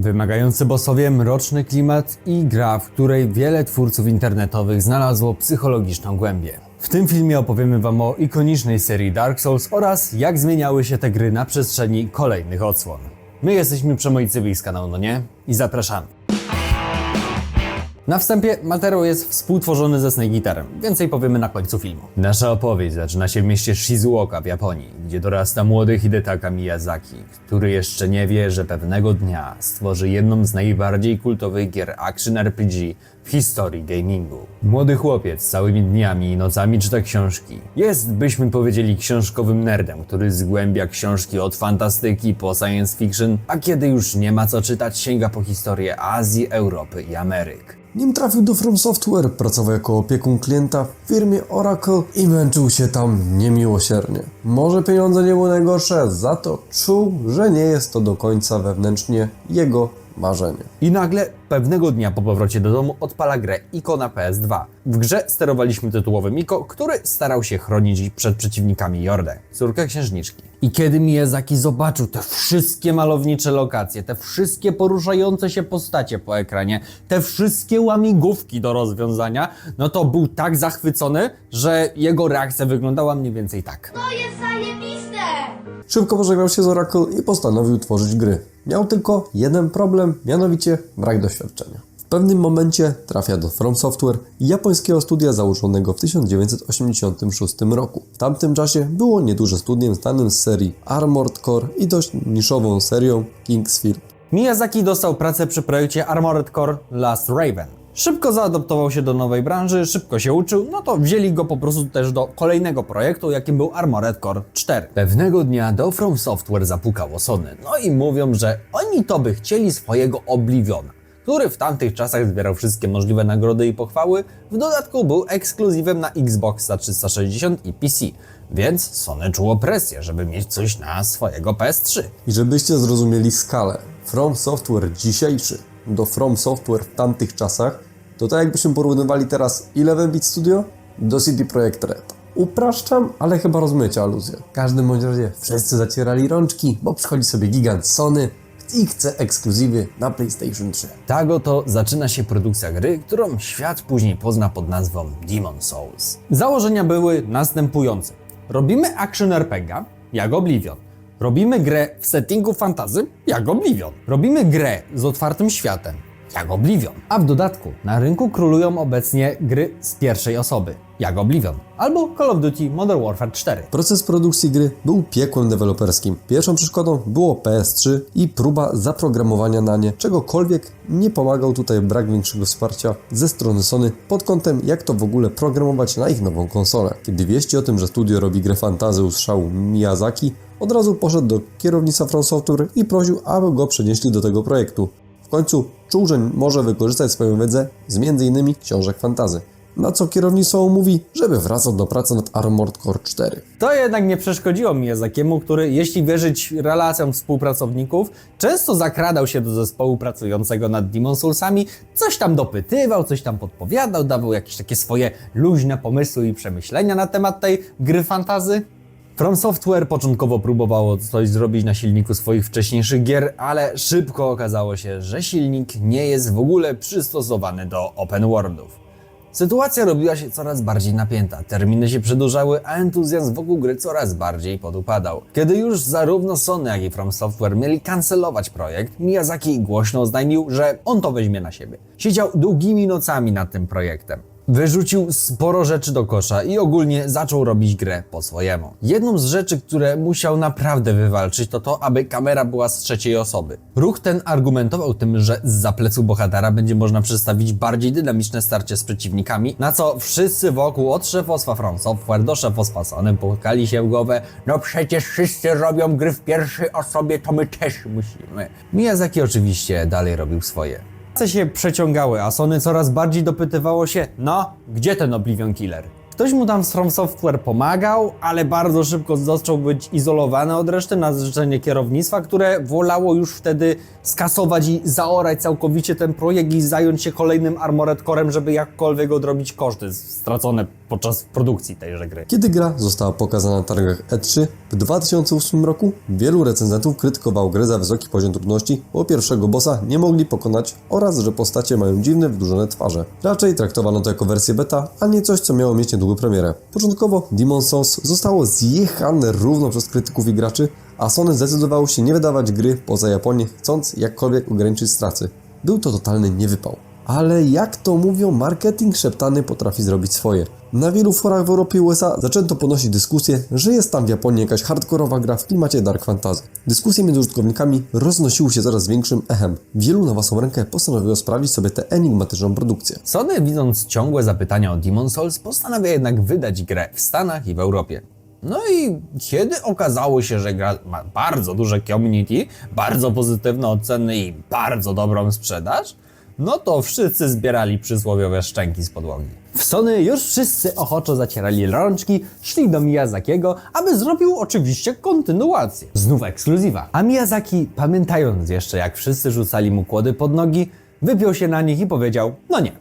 Wymagający bossowie, mroczny klimat i gra, w której wiele twórców internetowych znalazło psychologiczną głębię. W tym filmie opowiemy wam o ikonicznej serii Dark Souls oraz jak zmieniały się te gry na przestrzeni kolejnych odsłon. My jesteśmy Przemojcy z kanału, no nie? I zapraszamy. Na wstępie materiał jest współtworzony ze Snake Eaterem, więcej powiemy na końcu filmu. Nasza opowieść zaczyna się w mieście Shizuoka w Japonii, gdzie dorasta młody Hidetaka Miyazaki, który jeszcze nie wie, że pewnego dnia stworzy jedną z najbardziej kultowych gier action RPG w historii gamingu. Młody chłopiec całymi dniami i nocami czyta książki. Jest, byśmy powiedzieli, książkowym nerdem, który zgłębia książki od fantastyki po science fiction, a kiedy już nie ma co czytać, sięga po historię Azji, Europy i Ameryk. Nim trafił do From Software, pracował jako opiekun klienta w firmie Oracle i męczył się tam niemiłosiernie. Może pieniądze nie były najgorsze, za to czuł, że nie jest to do końca wewnętrznie jego marzenie. I nagle pewnego dnia po powrocie do domu odpala grę Ico na PS2. W grze sterowaliśmy tytułowym Ico, który starał się chronić przed przeciwnikami Jordę, córkę księżniczki. I kiedy Miyazaki zobaczył te wszystkie malownicze lokacje, te wszystkie poruszające się postacie po ekranie, te wszystkie łamigłówki do rozwiązania, no to był tak zachwycony, że jego reakcja wyglądała mniej więcej tak. To jest zajebiste! Szybko pożegnał się z Oracle i postanowił tworzyć gry. Miał tylko jeden problem, mianowicie brak doświadczenia. W pewnym momencie trafia do From Software, japońskiego studia założonego w 1986 roku. W tamtym czasie było nieduże studiem znanym z serii Armored Core i dość niszową serią Kingsfield. Miyazaki dostał pracę przy projekcie Armored Core Last Raven. Szybko zaadaptował się do nowej branży, szybko się uczył, no to wzięli go po prostu też do kolejnego projektu, jakim był Armored Core 4. Pewnego dnia do From Software zapukało Sony, no i mówią, że oni to by chcieli swojego Obliviona, który w tamtych czasach zbierał wszystkie możliwe nagrody i pochwały, w dodatku był ekskluzywem na Xboxa 360 i PC, więc Sony czuło presję, żeby mieć coś na swojego PS3. I żebyście zrozumieli skalę, From Software dzisiejszy do From Software w tamtych czasach, to tak jakbyśmy porównywali teraz 11-bit Studio do CD Projekt Red. Upraszczam, ale chyba rozumiecie aluzję. W każdym bądź razie wszyscy zacierali rączki, bo przychodzi sobie gigant Sony i chce ekskluzywy na PlayStation 3. Tak oto zaczyna się produkcja gry, którą świat później pozna pod nazwą Demon's Souls. Założenia były następujące. Robimy action RPG, jak Oblivion. Robimy grę w settingu fantasy, jak Oblivion. Robimy grę z otwartym światem, jak Oblivion. A w dodatku na rynku królują obecnie gry z pierwszej osoby, jak Oblivion. Albo Call of Duty Modern Warfare 4. Proces produkcji gry był piekłem deweloperskim. Pierwszą przeszkodą było PS3 i próba zaprogramowania na nie czegokolwiek. Nie pomagał tutaj brak większego wsparcia ze strony Sony pod kątem, jak to w ogóle programować na ich nową konsolę. Kiedy wieści o tym, że studio robi grę fantasy u strzału Miyazaki, od razu poszedł do kierownictwa From Software i prosił, aby go przenieśli do tego projektu. W końcu czuł, że może wykorzystać swoją wiedzę z m.in. książek fantasy. Na co kierownictwo mówi, żeby wracał do pracy nad Armored Core 4. To jednak nie przeszkodziło Miyazakiemu, który, jeśli wierzyć relacjom współpracowników, często zakradał się do zespołu pracującego nad Demon's Soulsami, coś tam dopytywał, coś tam podpowiadał, dawał jakieś takie swoje luźne pomysły i przemyślenia na temat tej gry fantasy. From Software początkowo próbowało coś zrobić na silniku swoich wcześniejszych gier, ale szybko okazało się, że silnik nie jest w ogóle przystosowany do open worldów. Sytuacja robiła się coraz bardziej napięta, terminy się przedłużały, a entuzjazm wokół gry coraz bardziej podupadał. Kiedy już zarówno Sony, jak i From Software mieli kancelować projekt, Miyazaki głośno oznajmił, że on to weźmie na siebie. Siedział długimi nocami nad tym projektem. Wyrzucił sporo rzeczy do kosza i ogólnie zaczął robić grę po swojemu. Jedną z rzeczy, które musiał naprawdę wywalczyć, to to, aby kamera była z trzeciej osoby. Ruch ten argumentował tym, że zza plecu bohatera będzie można przedstawić bardziej dynamiczne starcie z przeciwnikami, na co wszyscy wokół, od szefostwa From Software do szefostwa Sony, pukali się w głowę: no przecież wszyscy robią gry w pierwszej osobie, to my też musimy. Miyazaki oczywiście dalej robił swoje. Prace się przeciągały, a Sony coraz bardziej dopytywało się: no, gdzie ten Oblivion Killer? Ktoś mu tam z From Software pomagał, ale bardzo szybko zaczął być izolowany od reszty na życzenie kierownictwa, które wolało już wtedy skasować i zaorać całkowicie ten projekt i zająć się kolejnym Armored Core'em, żeby jakkolwiek odrobić koszty stracone podczas produkcji tejże gry. Kiedy gra została pokazana na targach E3 w 2008 roku, wielu recenzentów krytykowało grę za wysoki poziom trudności, bo pierwszego bossa nie mogli pokonać oraz że postacie mają dziwne, wydłużone twarze. Raczej traktowano to jako wersję beta, a nie coś, co miało mieć niedługo premierę. Początkowo Demon's Souls zostało zjechane równo przez krytyków i graczy, a Sony zdecydowało się nie wydawać gry poza Japonię, chcąc jakkolwiek ograniczyć straty. Był to totalny niewypał. Ale jak to mówią, marketing szeptany potrafi zrobić swoje. Na wielu forach w Europie i USA zaczęto ponosić dyskusję, że jest tam w Japonii jakaś hardkorowa gra w klimacie dark fantasy. Dyskusje między użytkownikami roznosiły się coraz większym echem. Wielu na własną rękę postanowiło sprawdzić sobie tę enigmatyczną produkcję. Sony, widząc ciągłe zapytania o Demon's Souls, postanawia jednak wydać grę w Stanach i w Europie. No i kiedy okazało się, że gra ma bardzo duże community, bardzo pozytywne oceny i bardzo dobrą sprzedaż, no to wszyscy zbierali przysłowiowe szczęki z podłogi. W Sony już wszyscy ochoczo zacierali rączki, szli do Miyazakiego, aby zrobił oczywiście kontynuację. Znów ekskluzywa. A Miyazaki, pamiętając jeszcze jak wszyscy rzucali mu kłody pod nogi, wypiął się na nich i powiedział, no nie.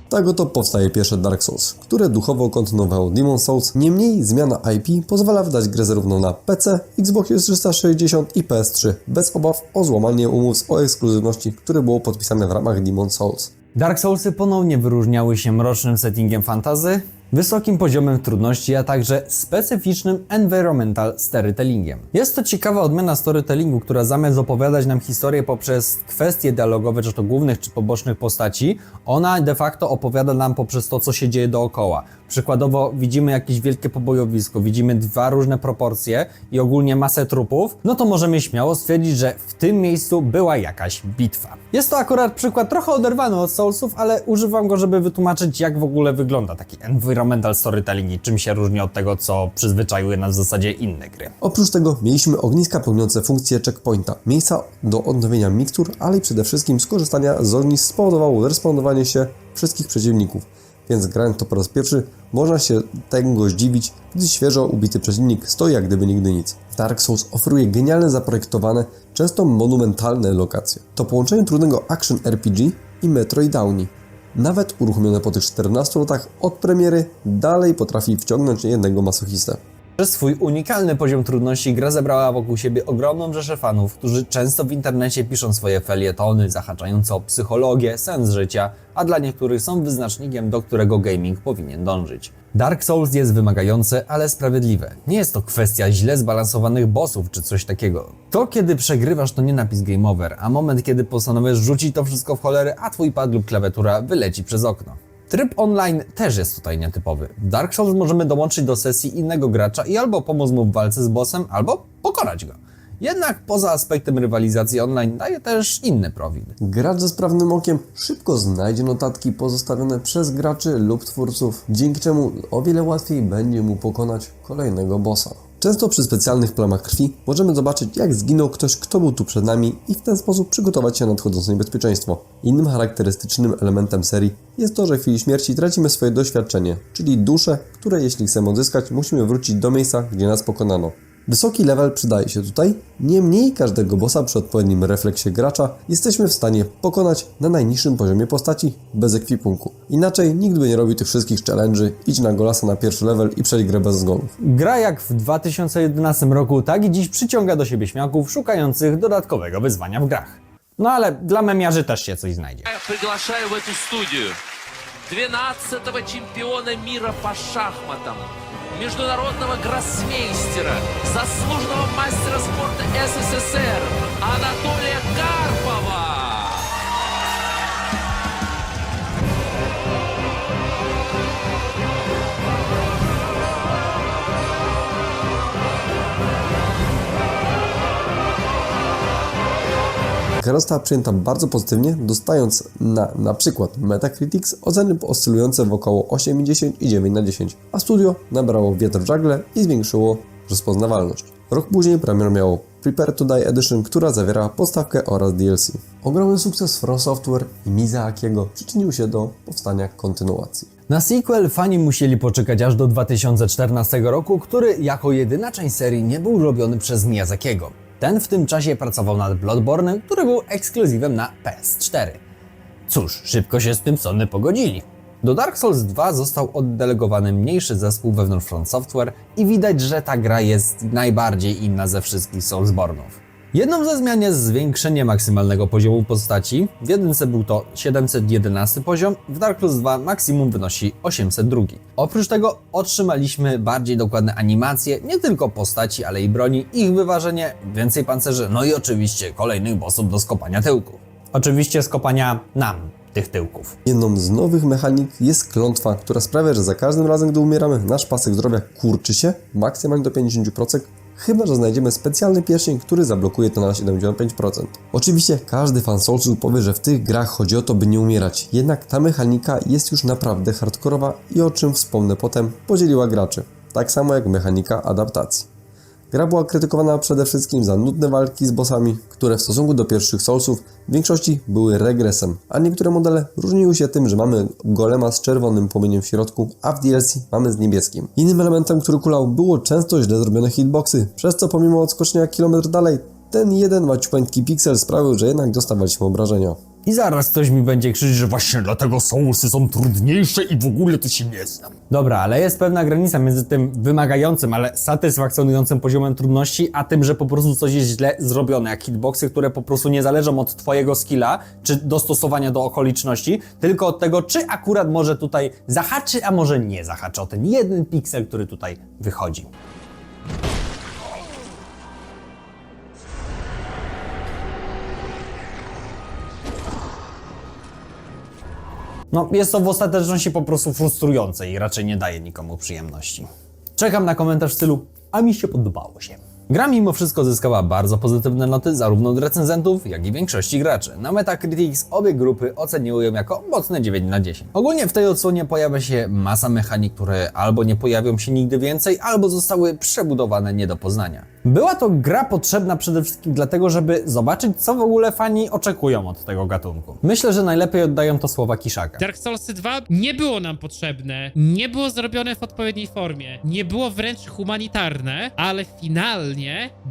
Tak oto powstaje pierwsze Dark Souls, które duchowo kontynuowało Demon's Souls. Niemniej zmiana IP pozwala wydać grę zarówno na PC, Xbox 360 i PS3, bez obaw o złamanie umów o ekskluzywności, które było podpisane w ramach Demon's Souls. Dark Soulsy ponownie wyróżniały się mrocznym settingiem fantasy, wysokim poziomem trudności, a także specyficznym environmental storytellingiem. Jest to ciekawa odmiana storytellingu, która zamiast opowiadać nam historię poprzez kwestie dialogowe, czy to głównych, czy pobocznych postaci, ona de facto opowiada nam poprzez to, co się dzieje dookoła. Przykładowo widzimy jakieś wielkie pobojowisko, widzimy dwa różne proporcje i ogólnie masę trupów, no to możemy śmiało stwierdzić, że w tym miejscu była jakaś bitwa. Jest to akurat przykład trochę oderwany od Soulsów, ale używam go, żeby wytłumaczyć, jak w ogóle wygląda taki environmental storytelling i czym się różni od tego, co przyzwyczaiły nas w zasadzie inne gry. Oprócz tego mieliśmy ogniska pełniące funkcję checkpointa, miejsca do odnowienia mikstur, ale i przede wszystkim skorzystania z ognisk spowodowało respawnowanie się wszystkich przeciwników. Więc grając to po raz pierwszy, można się tego zdziwić, gdy świeżo ubity przeciwnik stoi jak gdyby nigdy nic. Dark Souls oferuje genialnie zaprojektowane, często monumentalne lokacje. To połączenie trudnego action RPG i Metroidvanii. Nawet uruchomione po tych 14 latach od premiery, dalej potrafi wciągnąć niejednego masochistę. Przez swój unikalny poziom trudności gra zebrała wokół siebie ogromną rzeszę fanów, którzy często w internecie piszą swoje felietony zahaczające o psychologię, sens życia, a dla niektórych są wyznacznikiem, do którego gaming powinien dążyć. Dark Souls jest wymagające, ale sprawiedliwe. Nie jest to kwestia źle zbalansowanych bossów czy coś takiego. To kiedy przegrywasz, to nie napis game over, a moment kiedy postanowisz rzucić to wszystko w cholery, a twój pad lub klawiatura wyleci przez okno. Tryb online też jest tutaj nietypowy. W Dark Souls możemy dołączyć do sesji innego gracza i albo pomóc mu w walce z bossem, albo pokonać go. Jednak poza aspektem rywalizacji online daje też inny profil. Gracz ze sprawnym okiem szybko znajdzie notatki pozostawione przez graczy lub twórców, dzięki czemu o wiele łatwiej będzie mu pokonać kolejnego bossa. Często przy specjalnych plamach krwi możemy zobaczyć, jak zginął ktoś, kto był tu przed nami i w ten sposób przygotować się na nadchodzące niebezpieczeństwo. Innym charakterystycznym elementem serii jest to, że w chwili śmierci tracimy swoje doświadczenie, czyli duszę, które jeśli chcemy odzyskać, musimy wrócić do miejsca, gdzie nas pokonano. Wysoki level przydaje się tutaj, niemniej każdego bossa przy odpowiednim refleksie gracza jesteśmy w stanie pokonać na najniższym poziomie postaci bez ekwipunku. Inaczej nikt by nie robił tych wszystkich challenge'y, idź na golasa na pierwszy level i przejść grę bez zgonów. Gra jak w 2011 roku, tak i dziś przyciąga do siebie śmiałków szukających dodatkowego wyzwania w grach. No ale dla memiarzy też się coś znajdzie. Приглашаю в эту студию 12-го чемпиона мира по шахматам, международного гроссмейстера, заслуженного мастера спорта СССР Анатолия Карпова. Gra została przyjęta bardzo pozytywnie, dostając na przykład Metacritics oceny oscylujące w około 8,10 i 9 na 10, a studio nabrało wiatr w żagle i zwiększyło rozpoznawalność. Rok później premier miało Prepare to Die Edition, która zawiera podstawkę oraz DLC. Ogromny sukces From Software i Miyazakiego przyczynił się do powstania kontynuacji. Na sequel fani musieli poczekać aż do 2014 roku, który jako jedyna część serii nie był robiony przez Miyazakiego. Ten w tym czasie pracował nad Bloodborne'em, który był ekskluzywem na PS4. Cóż, szybko się z tym Sony pogodzili. Do Dark Souls 2 został oddelegowany mniejszy zespół wewnątrz From Software i widać, że ta gra jest najbardziej inna ze wszystkich Soulsborne'ów. Jedną ze zmian jest zwiększenie maksymalnego poziomu postaci. W jedynce był to 711 poziom, w Dark Souls 2 maksimum wynosi 802. Oprócz tego otrzymaliśmy bardziej dokładne animacje, nie tylko postaci, ale i broni, ich wyważenie, więcej pancerzy, no i oczywiście kolejnych bossów do skopania tyłków. Oczywiście skopania nam tych tyłków. Jedną z nowych mechanik jest klątwa, która sprawia, że za każdym razem, gdy umieramy, nasz pasek zdrowia kurczy się maksymalnie do 50%, chyba że znajdziemy specjalny pierścień, który zablokuje to na 75%. Oczywiście każdy fan Soulsów powie, że w tych grach chodzi o to, by nie umierać, jednak ta mechanika jest już naprawdę hardkorowa i o czym wspomnę potem, podzieliła graczy. Tak samo jak mechanika adaptacji. Gra była krytykowana przede wszystkim za nudne walki z bossami, które w stosunku do pierwszych Soulsów w większości były regresem, a niektóre modele różniły się tym, że mamy golema z czerwonym płomieniem w środku, a w DLC mamy z niebieskim. Innym elementem, który kulał, było często źle zrobione hitboxy, przez co pomimo odskoczenia kilometr dalej, ten jeden maciupeńki piksel sprawił, że jednak dostawaliśmy obrażenia. I zaraz ktoś mi będzie krzyczeć, że właśnie dlatego Soulsy są trudniejsze i w ogóle to się nie znam. Dobra, ale jest pewna granica między tym wymagającym, ale satysfakcjonującym poziomem trudności, a tym, że po prostu coś jest źle zrobione, jak hitboxy, które po prostu nie zależą od twojego skilla, czy dostosowania do okoliczności, tylko od tego, czy akurat może tutaj zahaczy, a może nie zahaczy o ten jeden piksel, który tutaj wychodzi. No, jest to w ostateczności po prostu frustrujące i raczej nie daje nikomu przyjemności. Czekam na komentarz w stylu, a mi się podobało się. Gra mimo wszystko zyskała bardzo pozytywne noty zarówno od recenzentów, jak i większości graczy. Na Metacritics obie grupy oceniły ją jako mocne 9 na 10. Ogólnie w tej odsłonie pojawia się masa mechanik, które albo nie pojawią się nigdy więcej, albo zostały przebudowane nie do poznania. Była to gra potrzebna przede wszystkim dlatego, żeby zobaczyć, co w ogóle fani oczekują od tego gatunku. Myślę, że najlepiej oddają to słowa Kishaka. Dark Soulsy 2 nie było nam potrzebne, nie było zrobione w odpowiedniej formie, nie było wręcz humanitarne, ale finalnie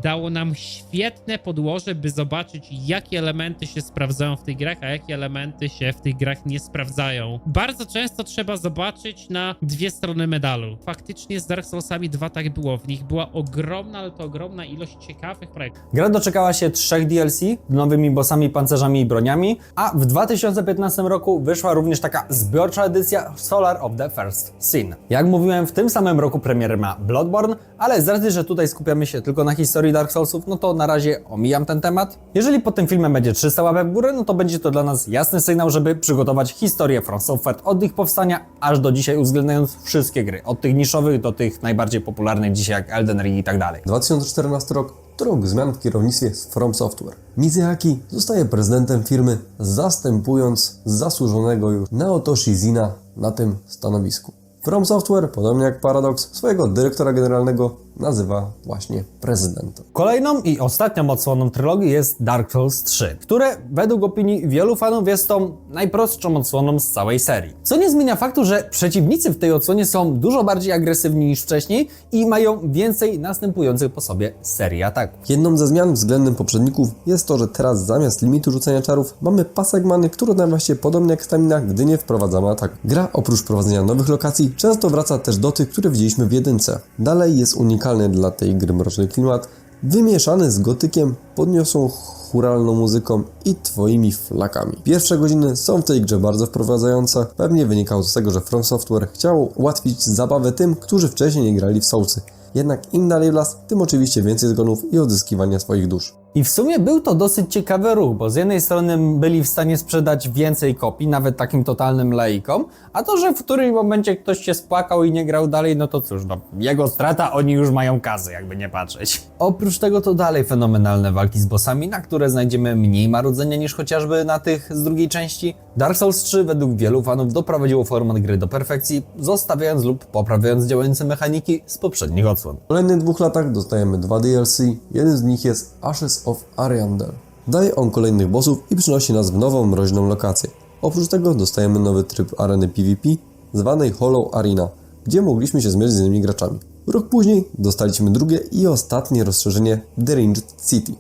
dało nam świetne podłoże, by zobaczyć, jakie elementy się sprawdzają w tych grach, a jakie elementy się w tych grach nie sprawdzają. Bardzo często trzeba zobaczyć na dwie strony medalu. Faktycznie z Dark Soulsami 2 tak było, w nich była ogromna, ale to ogromna ilość ciekawych projektów. Gra doczekała się 3 DLC, nowymi bossami, pancerzami i broniami, a w 2015 roku wyszła również taka zbiorcza edycja Solar of the First Sin. Jak mówiłem, w tym samym roku premierę ma Bloodborne, ale z racji, że tutaj skupiamy się tylko na historii Dark Soulsów, no to na razie omijam ten temat. Jeżeli pod tym filmem będzie 300 łapek w górę, no to będzie to dla nas jasny sygnał, żeby przygotować historię From Software od ich powstania aż do dzisiaj, uwzględniając wszystkie gry, od tych niszowych do tych najbardziej popularnych dzisiaj jak Elden Ring i tak dalej. 2014 rok to rok zmian w kierownictwie z From Software. Miyazaki zostaje prezydentem firmy, zastępując zasłużonego już Naoto Shizina na tym stanowisku. From Software, podobnie jak Paradox, swojego dyrektora generalnego nazywa właśnie prezydentem. Kolejną i ostatnią odsłoną trylogii jest Dark Souls 3, które według opinii wielu fanów jest tą najprostszą odsłoną z całej serii. Co nie zmienia faktu, że przeciwnicy w tej odsłonie są dużo bardziej agresywni niż wcześniej i mają więcej następujących po sobie serii ataków. Jedną ze zmian względem poprzedników jest to, że teraz zamiast limitu rzucania czarów mamy pasek many, który odnawia się podobnie jak stamina, gdy nie wprowadzamy ataku. Gra oprócz prowadzenia nowych lokacji często wraca też do tych, które widzieliśmy w jedynce. Dalej jest unikalny dla tej gry mroczny klimat, wymieszany z gotykiem, podniosłą chóralną muzyką i twoimi flakami. Pierwsze godziny są w tej grze bardzo wprowadzające, pewnie wynikało z tego, że From Software chciało ułatwić zabawę tym, którzy wcześniej nie grali w Soulsy. Jednak im dalej w las, tym oczywiście więcej zgonów i odzyskiwania swoich dusz. I w sumie był to dosyć ciekawy ruch, bo z jednej strony byli w stanie sprzedać więcej kopii, nawet takim totalnym laikom, a to, że w którymś momencie ktoś się spłakał i nie grał dalej, no to cóż, no, jego strata, oni już mają kasy, jakby nie patrzeć. Oprócz tego to dalej fenomenalne walki z bossami, na które znajdziemy mniej marudzenia niż chociażby na tych z drugiej części. Dark Souls 3 według wielu fanów doprowadziło format gry do perfekcji, zostawiając lub poprawiając działające mechaniki z poprzednich odsłon. W kolejnych 2 latach dostajemy 2 DLC, jeden z nich jest Ashes of Ariandel. Daje on kolejnych bossów i przynosi nas w nową, mroźną lokację. Oprócz tego dostajemy nowy tryb areny PvP zwanej Hollow Arena, gdzie mogliśmy się zmierzyć z innymi graczami. Rok później dostaliśmy drugie i ostatnie rozszerzenie The Ringed City.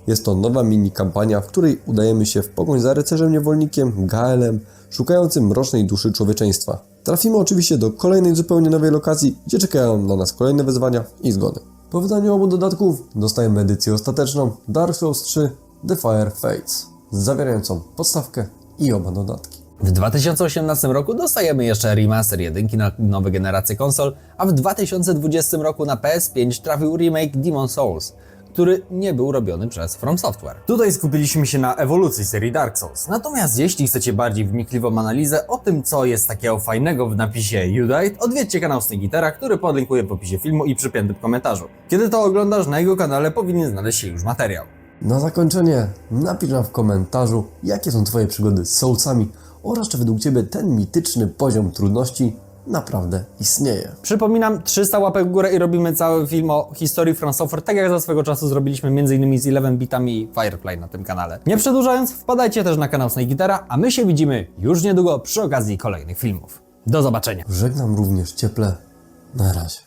Jest to nowa mini-kampania, w której udajemy się w pogoń za rycerzem niewolnikiem Gaelem, szukającym mrocznej duszy człowieczeństwa. Trafimy oczywiście do kolejnej zupełnie nowej lokacji, gdzie czekają na nas kolejne wyzwania i zgony. Po wydaniu obu dodatków dostajemy edycję ostateczną Dark Souls 3 The Fire Fates, zawierającą podstawkę i oba dodatki. W 2018 roku dostajemy jeszcze remaster 1 na nowe generacje konsol, a w 2020 roku na PS5 trafił remake Demon's Souls, który nie był robiony przez From Software. Tutaj skupiliśmy się na ewolucji serii Dark Souls. Natomiast jeśli chcecie bardziej wnikliwą analizę o tym, co jest takiego fajnego w napisie You Died, odwiedźcie kanał Snygitera, który podlinkuję w opisie filmu i przypiętym komentarzu. Kiedy to oglądasz, na jego kanale powinien znaleźć się już materiał. Na zakończenie napisz nam w komentarzu, jakie są Twoje przygody z Soulsami oraz czy według Ciebie ten mityczny poziom trudności naprawdę istnieje. Przypominam, 300 łapek w górę i robimy cały film o historii From Software, tak jak za swego czasu zrobiliśmy m.in. z 11-bitami i Firefly na tym kanale. Nie przedłużając, wpadajcie też na kanał Snygitera, a my się widzimy już niedługo przy okazji kolejnych filmów. Do zobaczenia! Żegnam również cieple. Na razie.